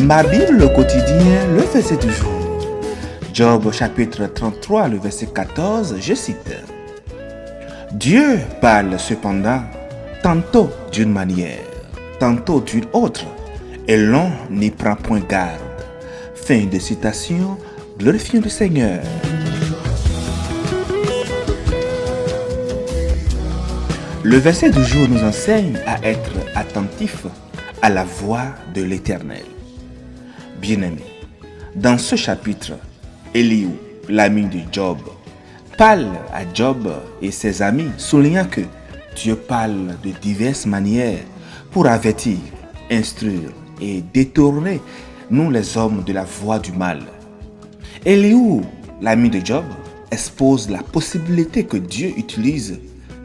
Ma Bible quotidien, le verset du jour. Job chapitre 33, le verset 14, je cite. Dieu parle cependant tantôt d'une manière, tantôt d'une autre, et l'on n'y prend point garde. Fin de citation, glorifions le Seigneur. Le verset du jour nous enseigne à être attentif à la voix de l'Éternel. Bien-aimés, dans ce chapitre, Elihu, l'ami de Job, parle à Job et ses amis, soulignant que Dieu parle de diverses manières pour avertir, instruire et détourner nous les hommes de la voie du mal. Elihu, l'ami de Job, expose la possibilité que Dieu utilise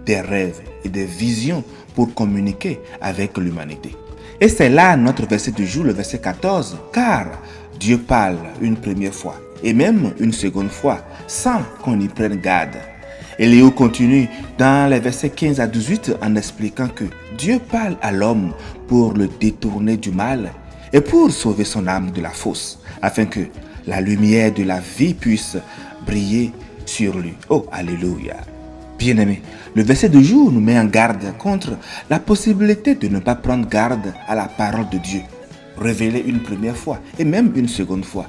des rêves et des visions pour communiquer avec l'humanité. Et c'est là notre verset du jour, le verset 14, car Dieu parle une première fois et même une seconde fois sans qu'on y prenne garde. Et Léo continue dans les versets 15 à 18 en expliquant que Dieu parle à l'homme pour le détourner du mal et pour sauver son âme de la fosse, afin que la lumière de la vie puisse briller sur lui. Oh, alléluia! Bien-aimés, le verset du jour nous met en garde contre la possibilité de ne pas prendre garde à la parole de Dieu, révélée une première fois et même une seconde fois.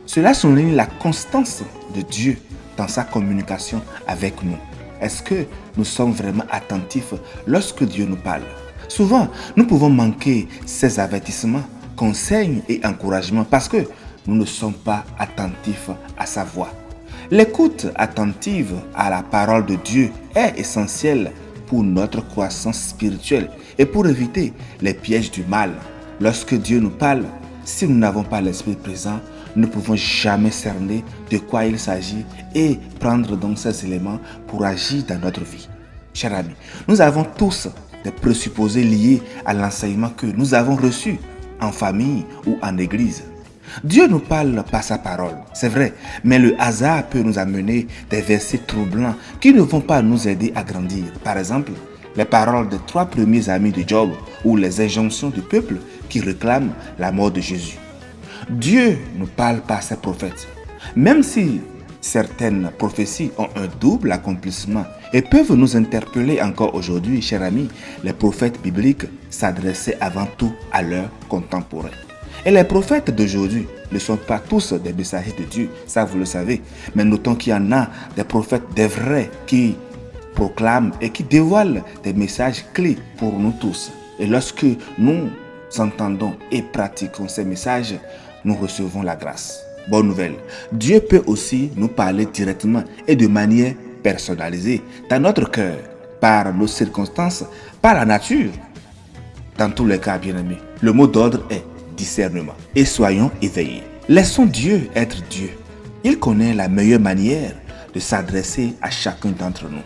Cela souligne la constance de Dieu dans sa communication avec nous. Est-ce que nous sommes vraiment attentifs lorsque Dieu nous parle? Souvent, nous pouvons manquer ces avertissements, conseils et encouragements parce que nous ne sommes pas attentifs à sa voix. L'écoute attentive à la parole de Dieu est essentielle pour notre croissance spirituelle et pour éviter les pièges du mal. Lorsque Dieu nous parle, si nous n'avons pas l'esprit présent, nous ne pouvons jamais cerner de quoi il s'agit et prendre donc ces éléments pour agir dans notre vie. Chers amis, nous avons tous des présupposés liés à l'enseignement que nous avons reçu en famille ou en église. Dieu nous parle par sa parole, c'est vrai, mais le hasard peut nous amener des versets troublants qui ne vont pas nous aider à grandir. Par exemple, les paroles des 3 premiers amis de Job ou les injonctions du peuple qui réclament la mort de Jésus. Dieu nous parle par ses prophètes, même si certaines prophéties ont un double accomplissement et peuvent nous interpeller encore aujourd'hui, chers amis. Les prophètes bibliques s'adressaient avant tout à leurs contemporains. Et les prophètes d'aujourd'hui ne sont pas tous des messagers de Dieu, ça vous le savez. Mais notons qu'il y en a des prophètes, des vrais, qui proclament et qui dévoilent des messages clés pour nous tous. Et lorsque nous entendons et pratiquons ces messages, nous recevons la grâce. Bonne nouvelle, Dieu peut aussi nous parler directement et de manière personnalisée dans notre cœur, par nos circonstances, par la nature. Dans tous les cas, bien-aimés, le mot d'ordre est discernement. Et soyons éveillés. Laissons Dieu être Dieu. Il connaît la meilleure manière de s'adresser à chacun d'entre nous.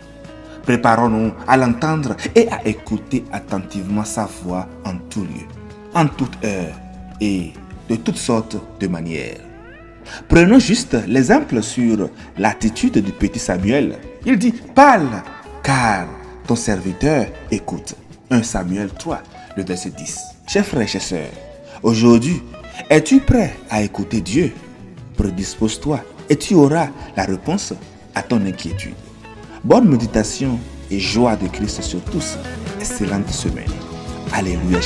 Préparons-nous à l'entendre et à écouter attentivement sa voix en tout lieu, en toute heure et de toutes sortes de manières. Prenons juste l'exemple sur l'attitude du petit Samuel. Il dit « Parle, car ton serviteur écoute ». 1 Samuel 3, le verset 10. Chers frères et chers sœurs, aujourd'hui, es-tu prêt à écouter Dieu? Prédispose-toi et tu auras la réponse à ton inquiétude. Bonne méditation et joie de Christ sur tous. Excellente semaine. Alléluia.